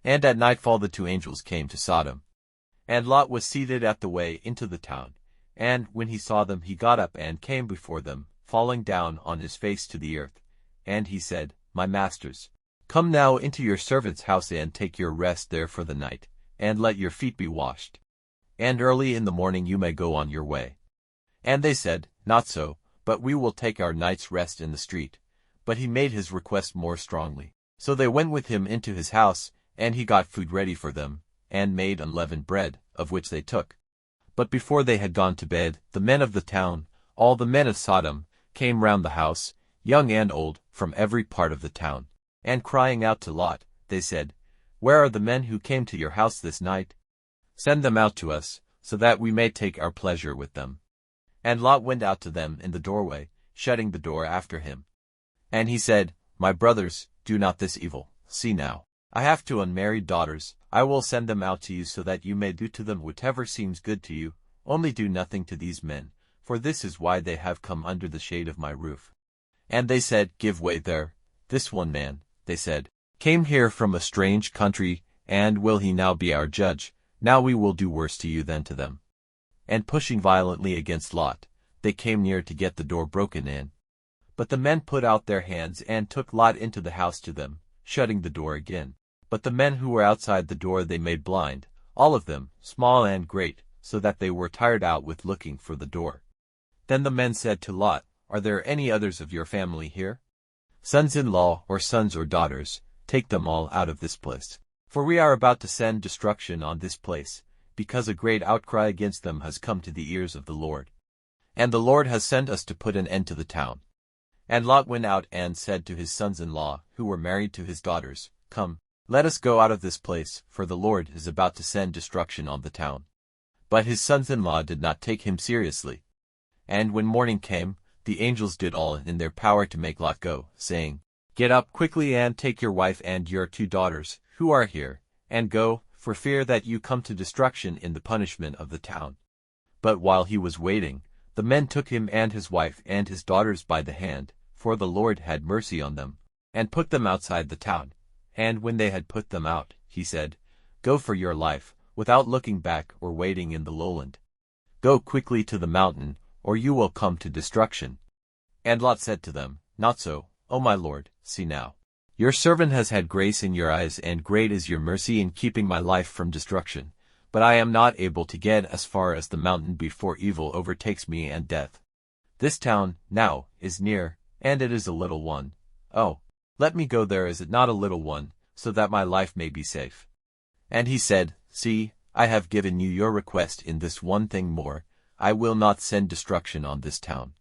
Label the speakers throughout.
Speaker 1: And at nightfall the two angels came to Sodom. And Lot was seated at the way into the town. And when he saw them, he got up and came before them, falling down on his face to the earth. And he said, My masters, come now into your servant's house and take your rest there for the night, and let your feet be washed. And early in the morning you may go on your way. And they said, Not so, but we will take our night's rest in the street. But he made his request more strongly. So they went with him into his house, and he got food ready for them, and made unleavened bread, of which they took. But before they had gone to bed, the men of the town, all the men of Sodom, came round the house, young and old, from every part of the town. And crying out to Lot, they said, Where are the men who came to your house this night? Send them out to us, so that we may take our pleasure with them. And Lot went out to them in the doorway, shutting the door after him. And he said, My brothers, do not this evil. See now, I have two unmarried daughters. I will send them out to you so that you may do to them whatever seems good to you. Only do nothing to these men, for this is why they have come under the shade of my roof. And they said, Give way there. This one man, they said, came here from a strange country, and will he now be our judge? Now we will do worse to you than to them. And pushing violently against Lot, they came near to get the door broken in. But the men put out their hands and took Lot into the house to them, shutting the door again. But the men who were outside the door they made blind, all of them, small and great, so that they were tired out with looking for the door. Then the men said to Lot, Are there any others of your family here? Sons-in-law, or sons or daughters, take them all out of this place. For we are about to send destruction on this place, because a great outcry against them has come to the ears of the Lord. And the Lord has sent us to put an end to the town. And Lot went out and said to his sons-in-law, who were married to his daughters, Come, let us go out of this place, for the Lord is about to send destruction on the town. But his sons-in-law did not take him seriously. And when morning came, the angels did all in their power to make Lot go, saying, Get up quickly and take your wife and your two daughters, who are here, and go, for fear that you come to destruction in the punishment of the town. But while he was waiting, the men took him and his wife and his daughters by the hand, for the Lord had mercy on them, and put them outside the town. And when they had put them out, he said, Go for your life, without looking back or waiting in the lowland. Go quickly to the mountain, or you will come to destruction. And Lot said to them, Not so, O my lord, see now. Your servant has had grace in your eyes, and great is your mercy in keeping my life from destruction. But I am not able to get as far as the mountain before evil overtakes me and death. This town, now, is near, and it is a little one. Oh, let me go there, is it not a little one, so that my life may be safe? And he said, See, I have given you your request in this one thing more. I will not send destruction on this town.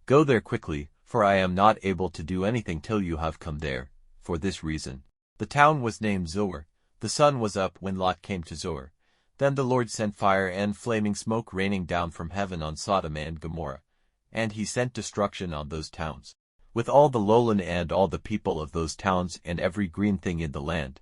Speaker 1: Go there quickly, for I am not able to do anything till you have come there. For this reason, the town was named Zoar. The sun was up when Lot came to Zoar. Then the Lord sent fire and flaming smoke raining down from heaven on Sodom and Gomorrah. And he sent destruction on those towns, with all the lowland and all the people of those towns and every green thing in the land.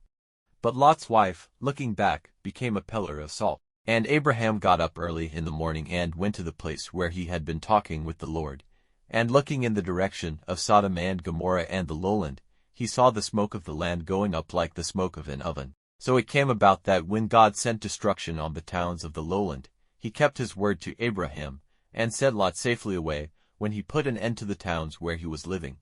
Speaker 1: But Lot's wife, looking back, became a pillar of salt. And Abraham got up early in the morning and went to the place where he had been talking with the Lord. And looking in the direction of Sodom and Gomorrah and the lowland, he saw the smoke of the land going up like the smoke of an oven. So it came about that when God sent destruction on the towns of the lowland, he kept his word to Abraham, and sent Lot safely away, when he put an end to the towns where he was living.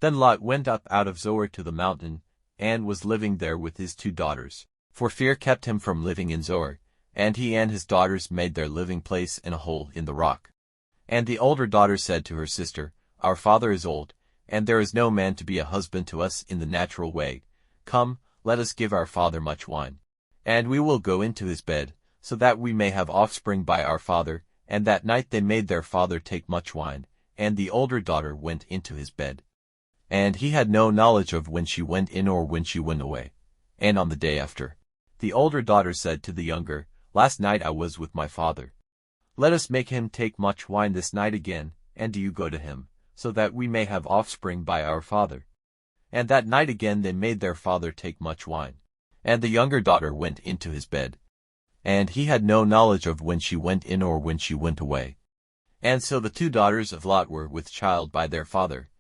Speaker 1: Then Lot went up out of Zoar to the mountain, and was living there with his two daughters, for fear kept him from living in Zoar, and he and his daughters made their living place in a hole in the rock. And the older daughter said to her sister, Our father is old, and there is no man to be a husband to us in the natural way. Come, let us give our father much wine, and we will go into his bed, so that we may have offspring by our father. And that night they made their father take much wine, and the older daughter went into his bed. And he had no knowledge of when she went in or when she went away. And on the day after, the older daughter said to the younger, Last night I was with my father. Let us make him take much wine this night again, and do you go to him, so that we may have offspring by our father. And that night again they made their father take much wine. And the younger daughter went into his bed. And he had no knowledge of when she went in or when she went away. And so the two daughters of Lot were with child by their father.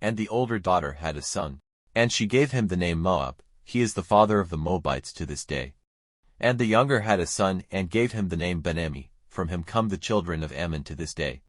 Speaker 1: And the older daughter had a son, and she gave him the name Moab, he is the father of the Moabites to this day. And the younger had a son, and gave him the name Ben-Ammi. From him come the children of Ammon to this day.